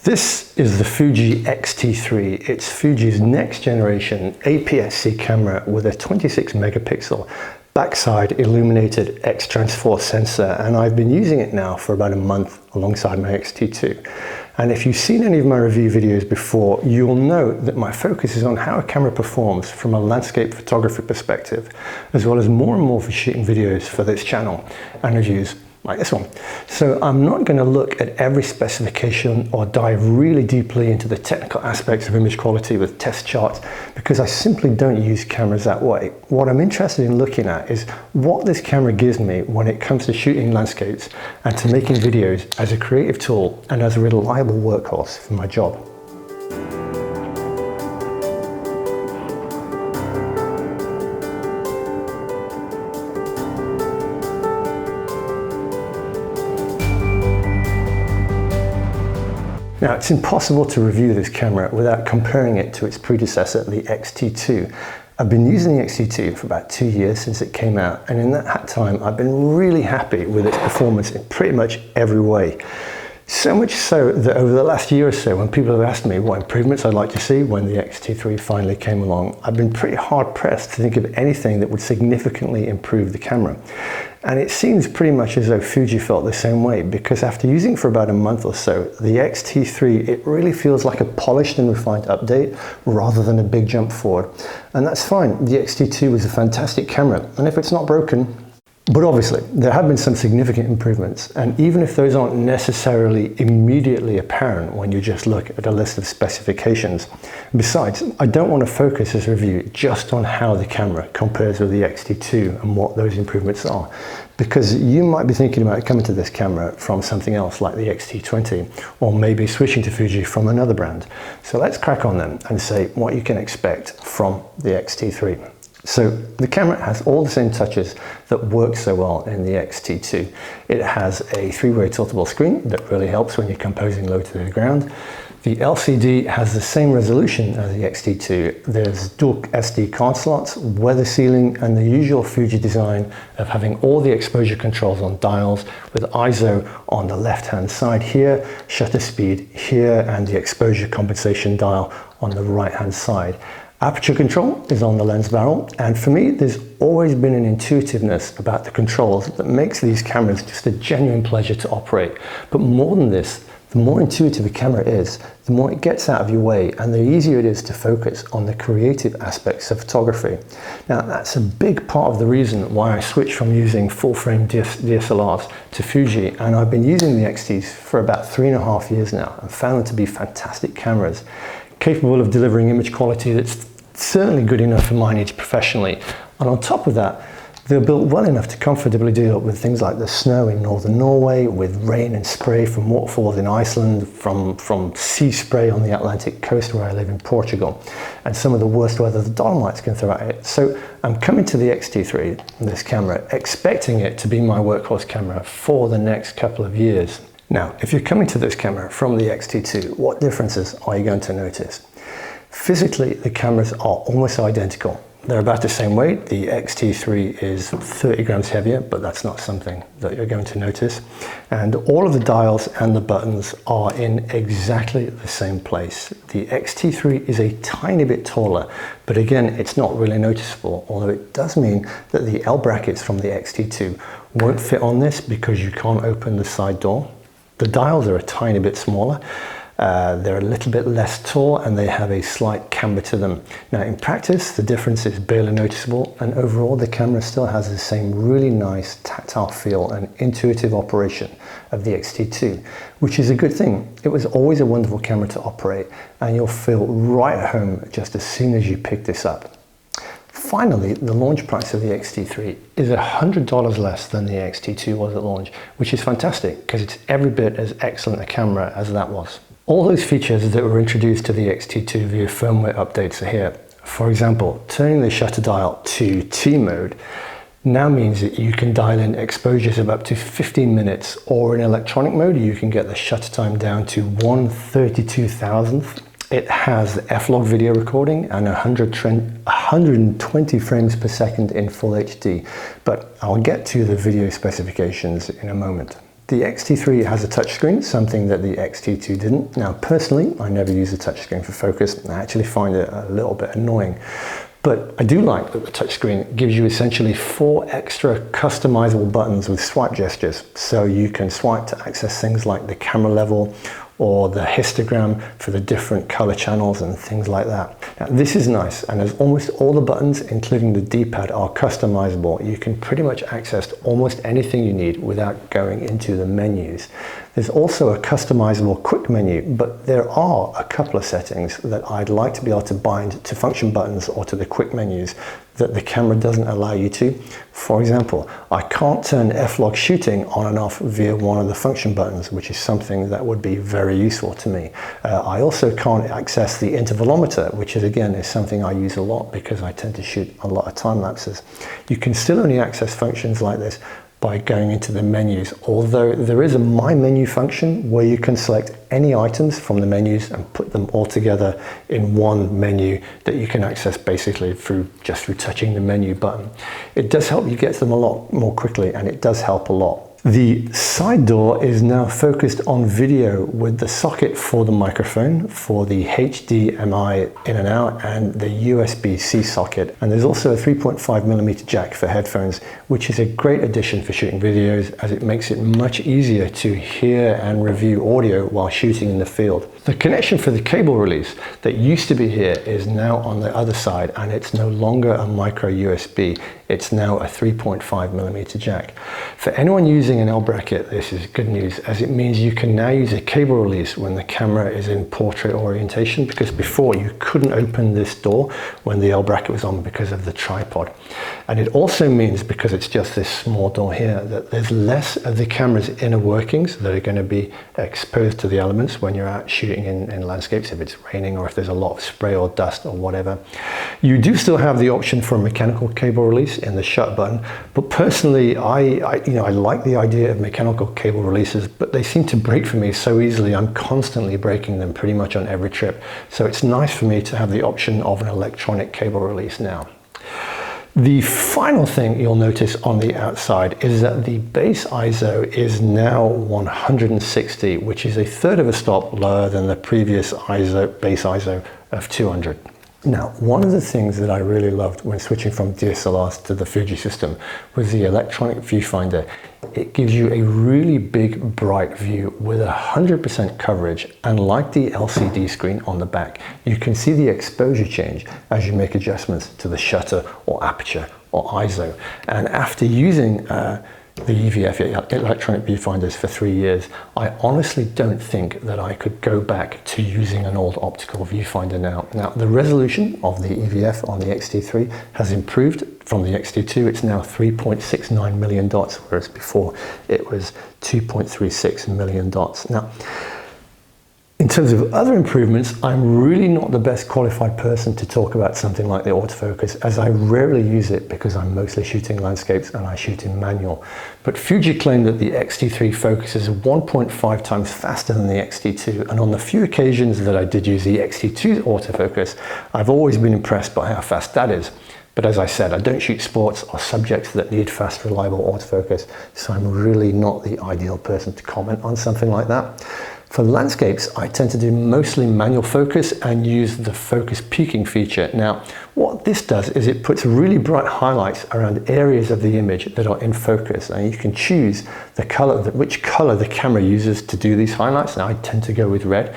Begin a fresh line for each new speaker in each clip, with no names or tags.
This is the Fuji X-T3. It's Fuji's next generation APS-C camera with a 26 megapixel backside illuminated X-Trans4 sensor, and I've been using it now for about a month alongside my X-T2. And if you've seen any of my review videos before, you'll know that my focus is on how a camera performs from a landscape photography perspective, as well as more and more for shooting videos for this channel and reviews like this one. So I'm not going to look at every specification or dive really deeply into the technical aspects of image quality with test charts, because I simply don't use cameras that way. What I'm interested in looking at is what this camera gives me when it comes to shooting landscapes and to making videos as a creative tool and as a reliable workhorse for my job. Now, it's impossible to review this camera without comparing it to its predecessor, the X-T2. I've been using the X-T2 for about 2 years since it came out, and in that time I've been really happy with its performance in pretty much every way. So much so that over the last year or so, when people have asked me what improvements I'd like to see when the X-T3 finally came along, I've been pretty hard pressed to think of anything that would significantly improve the camera. And it seems pretty much as though Fuji felt the same way, because after using it for about a month or so, the X-T3, it really feels like a polished and refined update rather than a big jump forward. And that's fine. The X-T2 is a fantastic camera, and if it's not broken. But obviously, there have been some significant improvements, and even if those aren't necessarily immediately apparent when you just look at a list of specifications. Besides, I don't want to focus this review just on how the camera compares with the X-T2 and what those improvements are, because you might be thinking about coming to this camera from something else like the X-T20, or maybe switching to Fuji from another brand. So let's crack on then and say what you can expect from the X-T3. So the camera has all the same touches that work so well in the X-T2. It has a three-way tiltable screen that really helps when you're composing low to the ground. The LCD has the same resolution as the X-T2. There's dual SD card slots, weather sealing, and the usual Fuji design of having all the exposure controls on dials with ISO on the left-hand side here, shutter speed here, and the exposure compensation dial on the right-hand side. Aperture control is on the lens barrel, and for me there's always been an intuitiveness about the controls that makes these cameras just a genuine pleasure to operate. But more than this, the more intuitive a camera is, the more it gets out of your way and the easier it is to focus on the creative aspects of photography. Now, that's a big part of the reason why I switched from using full-frame DSLRs to Fuji, and I've been using the X-Ts for about 3.5 years now and found them to be fantastic cameras, capable of delivering image quality that's certainly good enough for my needs professionally. And on top of that, they're built well enough to comfortably deal with things like the snow in northern Norway, with rain and spray from waterfalls in Iceland, from sea spray on the Atlantic coast where I live in Portugal, and some of the worst weather the Dolomites can throw at it. So I'm coming to the X-T3, this camera, expecting it to be my workhorse camera for the next couple of years. Now, if you're coming to this camera from the X-T2, what differences are you going to notice? Physically, the cameras are almost identical. They're about the same weight. The X-T3 is 30 grams heavier, but that's not something that you're going to notice. And all of the dials and the buttons are in exactly the same place. The X-T3 is a tiny bit taller, but again, it's not really noticeable, although it does mean that the L brackets from the X-T2 won't fit on this because you can't open the side door. The dials are a tiny bit smaller, they're a little bit less tall, and they have a slight camber to them. Now in practice, the difference is barely noticeable, and overall the camera still has the same really nice tactile feel and intuitive operation of the X-T2, which is a good thing. It was always a wonderful camera to operate, and you'll feel right at home just as soon as you pick this up. Finally, the launch price of the X-T3 is $100 less than the X-T2 was at launch, which is fantastic because it's every bit as excellent a camera as that was. All those features that were introduced to the X-T2 via firmware updates are here. For example, turning the shutter dial to T mode now means that you can dial in exposures of up to 15 minutes, or in electronic mode you can get the shutter time down to 1/32,000th. It has F-Log video recording and 120 frames per second in full HD, but I'll get to the video specifications in a moment. The X-T3 has a touchscreen, something that the X-T2 didn't. Now, personally, I never use a touchscreen for focus. I actually find it a little bit annoying. But I do like that the touchscreen gives you essentially 4 extra customizable buttons with swipe gestures. So you can swipe to access things like the camera level or the histogram for the different color channels and things like that. Now, this is nice, and as almost all the buttons, including the D-pad, are customizable, you can pretty much access almost anything you need without going into the menus. There's also a customizable quick menu, but there are a couple of settings that I'd like to be able to bind to function buttons or to the quick menus that the camera doesn't allow you to. For example, I can't turn F-log shooting on and off via one of the function buttons, which is something that would be very useful to me. I also can't access the intervalometer, which is something I use a lot because I tend to shoot a lot of time lapses. You can still only access functions like this by going into the menus, although there is a My Menu function where you can select any items from the menus and put them all together in one menu that you can access basically through touching the menu button. It does help you get to them a lot more quickly, and it does help a lot. The side door is now focused on video with the socket for the microphone, for the HDMI in and out, and the USB-C socket. And there's also a 3.5mm jack for headphones, which is a great addition for shooting videos as it makes it much easier to hear and review audio while shooting in the field. The connection for the cable release that used to be here is now on the other side, and it's no longer a micro USB. It's now a 3.5mm jack. For anyone using an L bracket, this is good news, as it means you can now use a cable release when the camera is in portrait orientation, because before you couldn't open this door when the L bracket was on because of the tripod. And it also means, because it's just this small door here, that there's less of the camera's inner workings that are going to be exposed to the elements when you're out shooting in landscapes, if it's raining or if there's a lot of spray or dust or whatever. You do still have the option for a mechanical cable release in the shut button, but personally I like the idea of mechanical cable releases, but they seem to break for me so easily. I'm constantly breaking them pretty much on every trip, so it's nice for me to have the option of an electronic cable release now. The final thing you'll notice on the outside is that the base ISO is now 160, which is a third of a stop lower than the previous base ISO of 200. Now, one of the things that I really loved when switching from DSLRs to the Fuji system was the electronic viewfinder. It gives you a really big, bright view with 100% coverage, and like the LCD screen on the back, you can see the exposure change as you make adjustments to the shutter or aperture or ISO. And after using the EVF electronic viewfinders for 3 years, I honestly don't think that I could go back to using an old optical viewfinder now. Now, the resolution of the EVF on the X-T3 has improved from the X-T2. It's now 3.69 million dots, whereas before it was 2.36 million dots. Now, in terms of other improvements, I'm really not the best qualified person to talk about something like the autofocus, as I rarely use it because I'm mostly shooting landscapes and I shoot in manual. But Fuji claimed that the X-T3 focuses 1.5 times faster than the X-T2, and on the few occasions that I did use the X-T2 autofocus, I've always been impressed by how fast that is. But as I said, I don't shoot sports or subjects that need fast, reliable autofocus, so I'm really not the ideal person to comment on something like that. For landscapes, I tend to do mostly manual focus and use the focus peaking feature. Now, what this does is it puts really bright highlights around areas of the image that are in focus, and you can choose which color the camera uses to do these highlights. Now, I tend to go with red,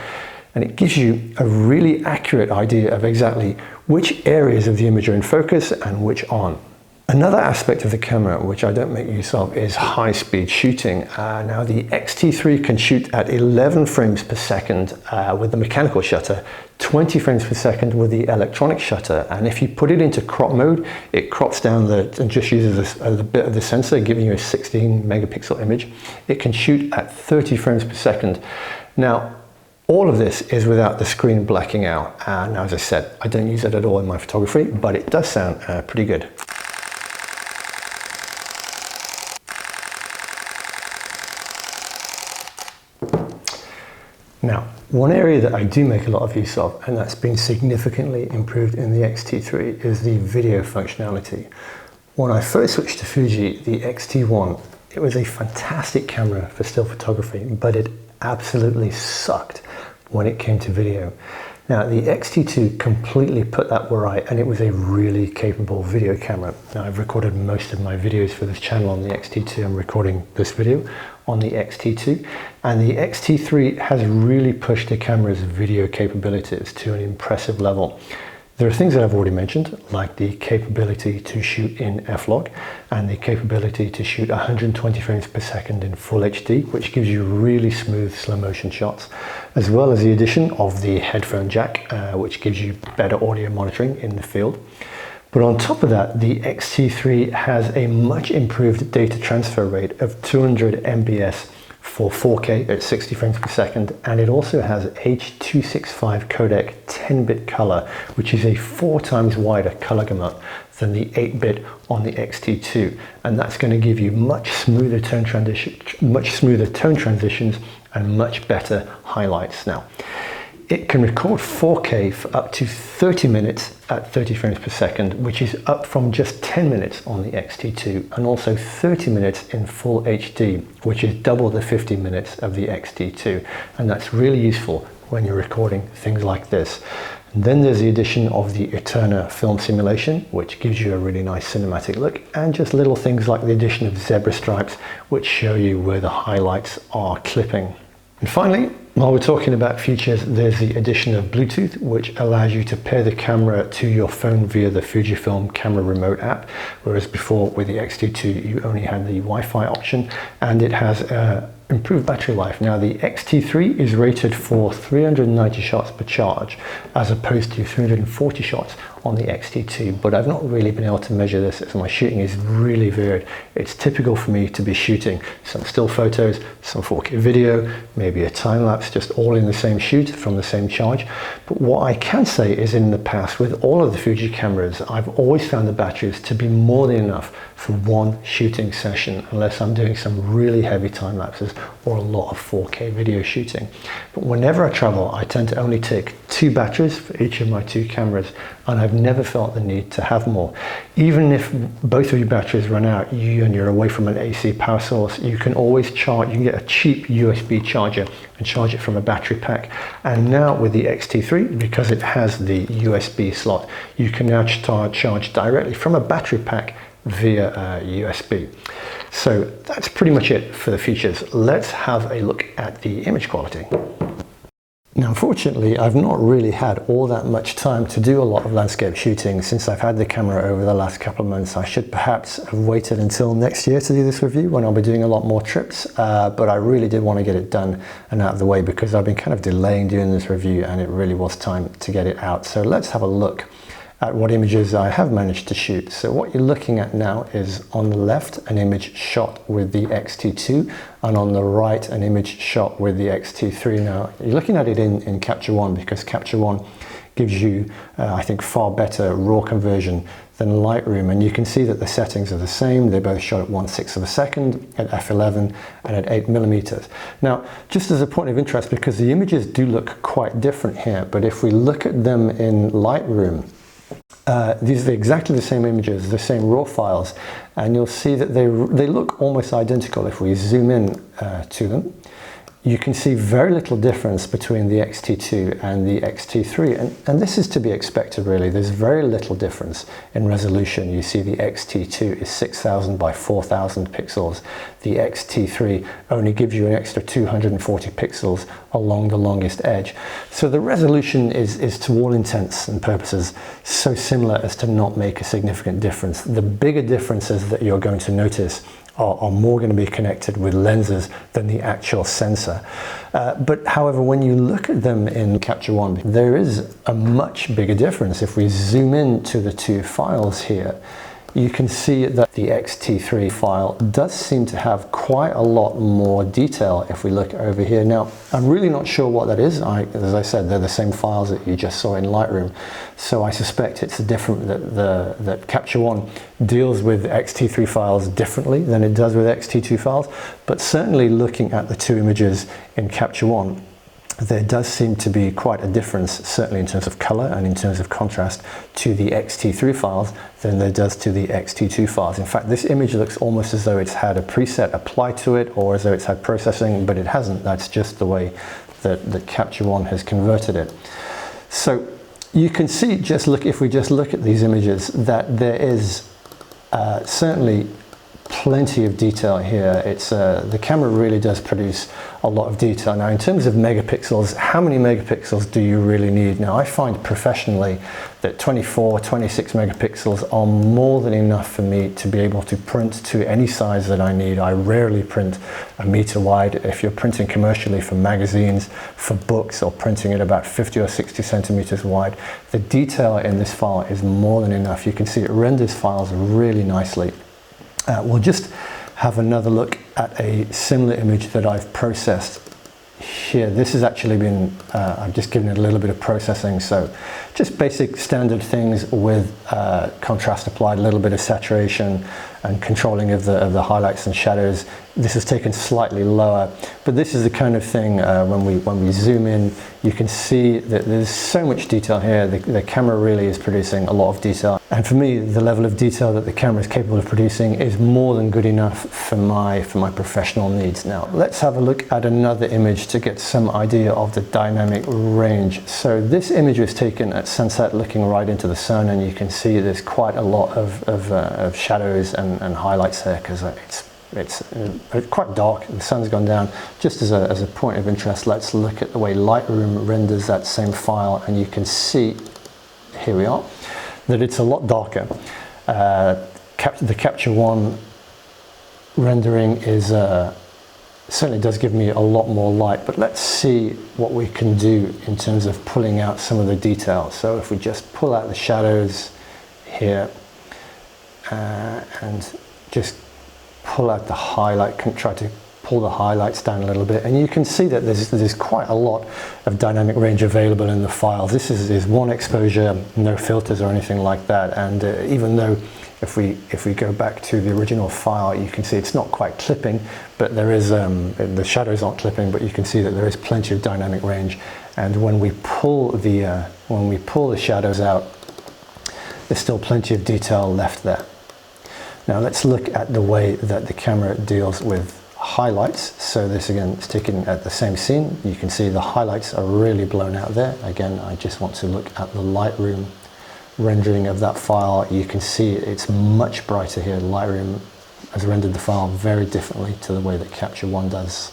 and it gives you a really accurate idea of exactly which areas of the image are in focus and which aren't. Another aspect of the camera which I don't make use of is high-speed shooting. Now, the X-T3 can shoot at 11 frames per second with the mechanical shutter, 20 frames per second with the electronic shutter, and if you put it into crop mode, it crops down and just uses a bit of the sensor, giving you a 16 megapixel image. It can shoot at 30 frames per second. Now, all of this is without the screen blacking out. Now, as I said, I don't use it at all in my photography, but it does sound pretty good. Now, one area that I do make a lot of use of, and that's been significantly improved in the X-T3, is the video functionality. When I first switched to Fuji, the X-T1 It was a fantastic camera for still photography, but it absolutely sucked when it came to video. Now, the X-T2 completely put that right, and it was a really capable video camera. Now, I've recorded most of my videos for this channel on the X-T2. I'm recording this video on the X-T2, and the X-T3 has really pushed the camera's video capabilities to an impressive level. There are things that I've already mentioned, like the capability to shoot in f-log and the capability to shoot 120 frames per second in full HD, which gives you really smooth slow motion shots, as well as the addition of the headphone jack, which gives you better audio monitoring in the field. But on top of that, the X-T3 has a much improved data transfer rate of 200 MBS for 4K at 60 frames per second, and it also has H.265 codec 10-bit color, which is a 4 times wider color gamut than the 8-bit on the X-T2, and that's going to give you much smoother tone transitions and much better highlights. Now, it can record 4K for up to 30 minutes at 30 frames per second, which is up from just 10 minutes on the X-T2, and also 30 minutes in full HD, which is double the 50 minutes of the X-T2. And that's really useful when you're recording things like this. And then there's the addition of the Eterna film simulation, which gives you a really nice cinematic look, and just little things like the addition of zebra stripes, which show you where the highlights are clipping. And finally, while we're talking about features, there's the addition of Bluetooth, which allows you to pair the camera to your phone via the Fujifilm camera remote app, whereas before with the X-T2 you only had the Wi-Fi option, and it has improved battery life. Now, the X-T3 is rated for 390 shots per charge as opposed to 340 shots on the X-T2, but I've not really been able to measure this as my shooting is really varied. It's typical for me to be shooting some still photos, some 4K video, maybe a time lapse, just all in the same shoot from the same charge. But what I can say is, in the past with all of the Fuji cameras, I've always found the batteries to be more than enough for one shooting session, unless I'm doing some really heavy time lapses or a lot of 4K video shooting. But whenever I travel, I tend to only take 2 batteries for each of my 2 cameras, and I've never felt the need to have more. Even if both of your batteries run out and you're away from an AC power source, you can always charge. You can get a cheap USB charger and charge it from a battery pack. And now with the X-T3, because it has the USB slot, you can now charge directly from a battery pack via USB. So that's pretty much it for the features. Let's have a look at the image quality. Now, unfortunately, I've not really had all that much time to do a lot of landscape shooting since I've had the camera over the last couple of months. I should perhaps have waited until next year to do this review, when I'll be doing a lot more trips, but I really did want to get it done and out of the way because I've been kind of delaying doing this review, and it really was time to get it out. So let's have a look at what images I have managed to shoot. So what you're looking at now is, on the left, an image shot with the X-T2, and on the right, an image shot with the X-T3. Now, you're looking at it in Capture One, because Capture One gives you, I think, far better RAW conversion than Lightroom, and you can see that the settings are the same. They both shot at 1/6 of a second, at f11, and at 8mm. Now, just as a point of interest, because the images do look quite different here, but if we look at them in Lightroom, these are exactly the same images, the same raw files, and you'll see that they look almost identical. If we zoom in to them, you can see very little difference between the X-T2 and the X-T3, and this is to be expected, really. There's very little difference in resolution. You see the X-T2 is 6000 by 4000 pixels. The X-T3 only gives you an extra 240 pixels along the longest edge. So the resolution is, to all intents and purposes, so similar as to not make a significant difference. The bigger differences that you're going to notice are more going to be connected with lenses than the actual sensor. But however, when you look at them in Capture One, there is a much bigger difference. If we zoom in to the 2 files here, you can see that the X-T3 file does seem to have quite a lot more detail if we look over here. Now, I'm really not sure what that is. As I said, they're the same files that you just saw in Lightroom, so I suspect it's different, that Capture One deals with X-T3 files differently than it does with X-T2 files. But certainly, looking at the 2 images in Capture One, there does seem to be quite a difference, certainly in terms of color and in terms of contrast, to the X-T3 files than there does to the X-T2 files. In fact, this image looks almost as though it's had a preset applied to it, or as though it's had processing, but it hasn't. That's just the way that Capture One has converted it. So you can see, if we just look at these images, that there is certainly plenty of detail here. The camera really does produce a lot of detail. Now, in terms of megapixels, how many megapixels do you really need? Now, I find professionally that 24, 26 megapixels are more than enough for me to be able to print to any size that I need. I rarely print a meter wide. If you're printing commercially for magazines, for books, or printing it about 50 or 60 centimeters wide, the detail in this file is more than enough. You can see it renders files really nicely. We'll just have another look at a similar image that I've processed here. This has actually been, I've just given it a little bit of processing, so just basic standard things with contrast applied, a little bit of saturation and controlling of the highlights and shadows. This is taken slightly lower, but this is the kind of thing when we zoom in, you can see that there's so much detail here. The camera really is producing a lot of detail, and for me, the level of detail that the camera is capable of producing is more than good enough for my professional needs. Now, let's have a look at another image to get some idea of the dynamic range. So this image was taken at sunset, looking right into the sun, and you can see there's quite a lot of shadows and highlights there, because it's quite dark, the sun's gone down. Just as a point of interest, let's look at the way Lightroom renders that same file, and you can see, here we are, that it's a lot darker. The Capture One rendering is certainly does give me a lot more light, but let's see what we can do in terms of pulling out some of the details. So if we just pull out the shadows here and just pull out the highlight, try to pull the highlights down a little bit, and you can see that there's quite a lot of dynamic range available in the file. This is one exposure, no filters or anything like that, and even though if we go back to the original file, you can see it's not quite clipping, but there is the shadows aren't clipping, but you can see that there is plenty of dynamic range. And when we pull the shadows out, there's still plenty of detail left there. Now let's look at the way that the camera deals with highlights. So this again is taken at the same scene. You can see the highlights are really blown out there. Again, I just want to look at the Lightroom rendering of that file. You can see it's much brighter here. Lightroom has rendered the file very differently to the way that Capture One does.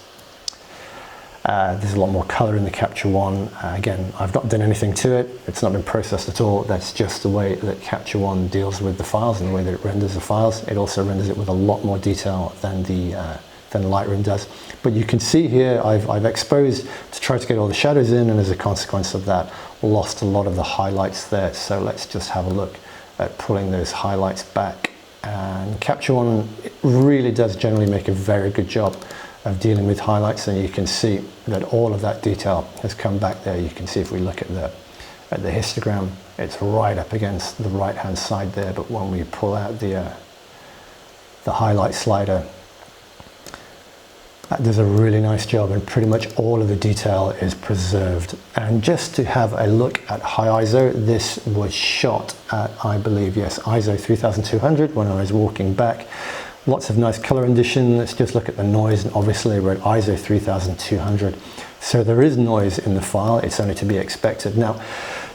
There's a lot more color in the Capture One. Again, I've not done anything to it. It's not been processed at all. That's just the way that Capture One deals with the files and the way that it renders the files. It also renders it with a lot more detail than Lightroom does. But you can see here, I've exposed to try to get all the shadows in, and as a consequence of that, lost a lot of the highlights there. So let's just have a look at pulling those highlights back. And Capture One really does generally make a very good job of dealing with highlights, and you can see that all of that detail has come back there. You can see if we look at the histogram, it's right up against the right hand side there, but when we pull out the highlight slider, that does a really nice job, and pretty much all of the detail is preserved. And just to have a look at high ISO, this was shot at, I believe, yes, ISO 3200 when I was walking back. Lots of nice color rendition. Let's just look at the noise, and obviously we're at ISO 3200. So there is noise in the file, it's only to be expected. Now,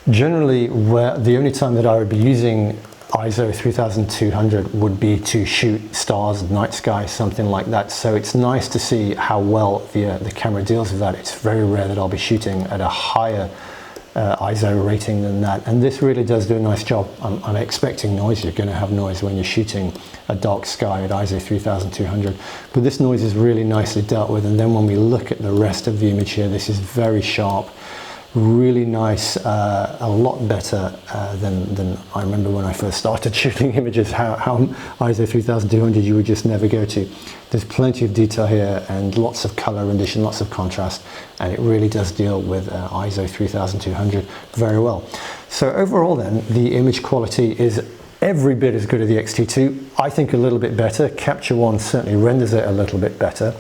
generally, the only time that I would be using ISO 3200 would be to shoot stars, night sky, something like that. So it's nice to see how well the camera deals with that. It's very rare that I'll be shooting at a higher ISO rating than that, and this really does do a nice job. I'm expecting noise. You're going to have noise when you're shooting a dark sky at ISO 3200, but this noise is really nicely dealt with. And then when we look at the rest of the image here, this is very sharp, really nice, a lot better than I remember when I first started shooting images, how ISO 3200 you would just never go to. There's plenty of detail here and lots of color rendition, lots of contrast, and it really does deal with ISO 3200 very well. So overall then, the image quality is every bit as good as the X-T2. I think a little bit better. Capture One certainly renders it a little bit better.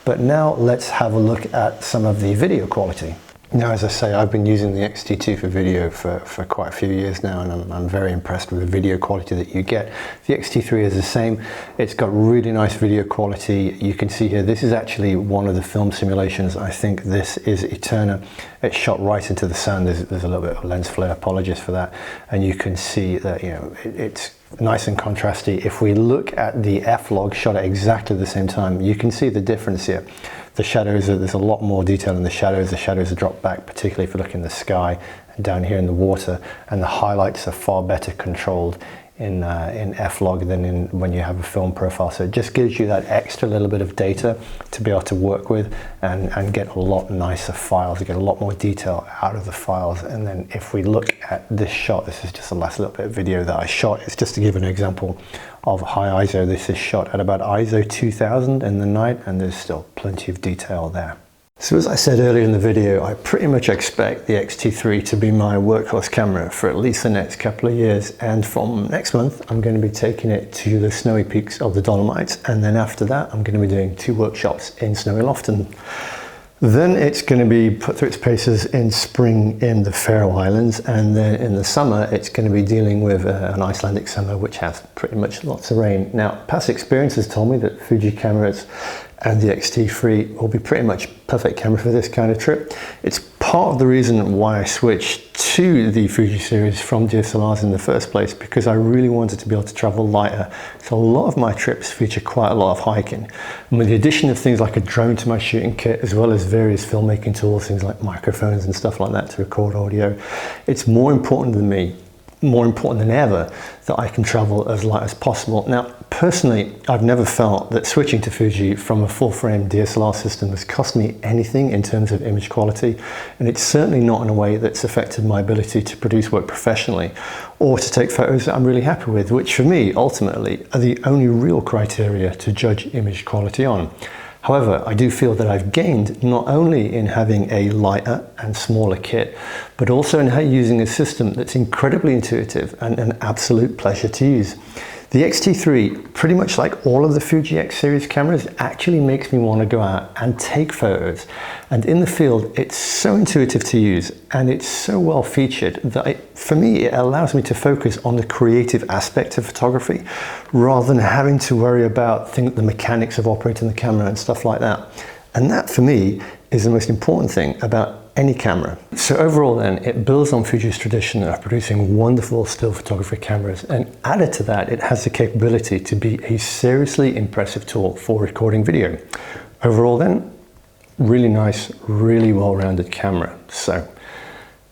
But now let's have a look at some of the video quality. Now, as I say, I've been using the X-T2 for video for quite a few years now, and I'm very impressed with the video quality that you get. The X-T3 is the same. It's got really nice video quality. You can see here, this is actually one of the film simulations. I think this is Eterna. It's shot right into the sun. There's a little bit of lens flare, apologies for that. And you can see that, you know, it's nice and contrasty. If we look at the F-log shot at exactly the same time, you can see the difference here. The shadows, there's a lot more detail in the shadows. The shadows are dropped back, particularly if you look in the sky and down here in the water, and the highlights are far better controlled in F-log than when you have a film profile. So it just gives you that extra little bit of data to be able to work with and get a lot nicer files, get a lot more detail out of the files. And then if we look at this shot, this is just the last little bit of video that I shot. It's just to give an example of high ISO. This is shot at about ISO 2000 in the night, and there's still plenty of detail there. So as I said earlier in the video, I pretty much expect the X-T3 to be my workhorse camera for at least the next couple of years. And from next month, I'm going to be taking it to the snowy peaks of the Dolomites. And then after that, I'm going to be doing 2 workshops in snowy Lofton. Then it's going to be put through its paces in spring in the Faroe Islands, and then in the summer it's going to be dealing with an Icelandic summer which has pretty much lots of rain. Now, past experience has told me that Fuji cameras and the X-T3 will be pretty much perfect camera for this kind of trip. It's part of the reason why I switched to the Fuji series from DSLRs in the first place, because I really wanted to be able to travel lighter. So a lot of my trips feature quite a lot of hiking. And with the addition of things like a drone to my shooting kit, as well as various filmmaking tools, things like microphones and stuff like that to record audio, it's more important than ever that I can travel as light as possible. Now, personally, I've never felt that switching to Fuji from a full-frame DSLR system has cost me anything in terms of image quality, and it's certainly not in a way that's affected my ability to produce work professionally or to take photos that I'm really happy with, which for me, ultimately, are the only real criteria to judge image quality on. However, I do feel that I've gained not only in having a lighter and smaller kit, but also in using a system that's incredibly intuitive and an absolute pleasure to use. The X-T3, pretty much like all of the Fuji X series cameras, actually makes me want to go out and take photos. And in the field, it's so intuitive to use and it's so well featured that for me, it allows me to focus on the creative aspect of photography rather than having to worry about the mechanics of operating the camera and stuff like that. And that for me is the most important thing about any camera. So overall then, it builds on Fuji's tradition of producing wonderful still photography cameras, and added to that, it has the capability to be a seriously impressive tool for recording video. Overall then, really nice, really well-rounded camera. So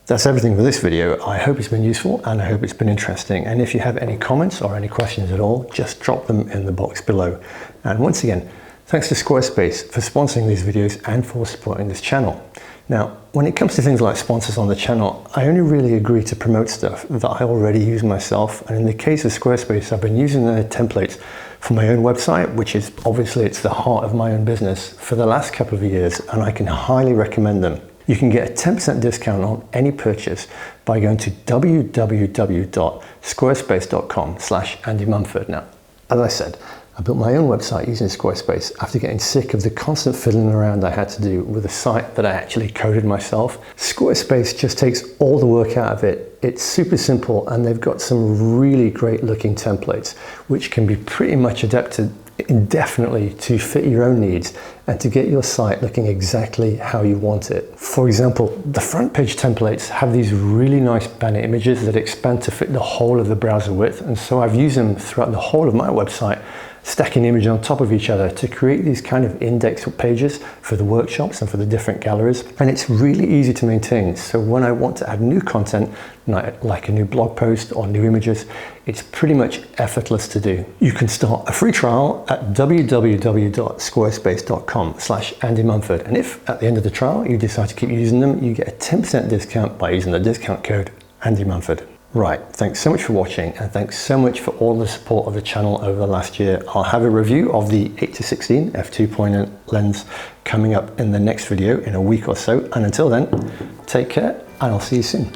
that's everything for this video. I hope it's been useful and I hope it's been interesting. And if you have any comments or any questions at all, just drop them in the box below. And once again, thanks to Squarespace for sponsoring these videos and for supporting this channel. Now, when it comes to things like sponsors on the channel, I only really agree to promote stuff that I already use myself. And in the case of Squarespace, I've been using their templates for my own website, which is obviously it's the heart of my own business, for the last couple of years, and I can highly recommend them. You can get a 10% discount on any purchase by going to www.squarespace.com/Andy Mumford. Now, as I said, I built my own website using Squarespace after getting sick of the constant fiddling around I had to do with a site that I actually coded myself. Squarespace just takes all the work out of it. It's super simple, and they've got some really great looking templates which can be pretty much adapted indefinitely to fit your own needs and to get your site looking exactly how you want it. For example, the front page templates have these really nice banner images that expand to fit the whole of the browser width, and so I've used them throughout the whole of my website, stacking images on top of each other to create these kind of index pages for the workshops and for the different galleries. And it's really easy to maintain. So when I want to add new content, like a new blog post or new images, it's pretty much effortless to do. You can start a free trial at www.squarespace.com/Andy Mumford. And if at the end of the trial you decide to keep using them, you get a 10% discount by using the discount code Andy Mumford. Right, thanks so much for watching, and thanks so much for all the support of the channel over the last year. I'll have a review of the 8-16 f2.8 lens coming up in the next video in a week or so, and until then, take care and I'll see you soon.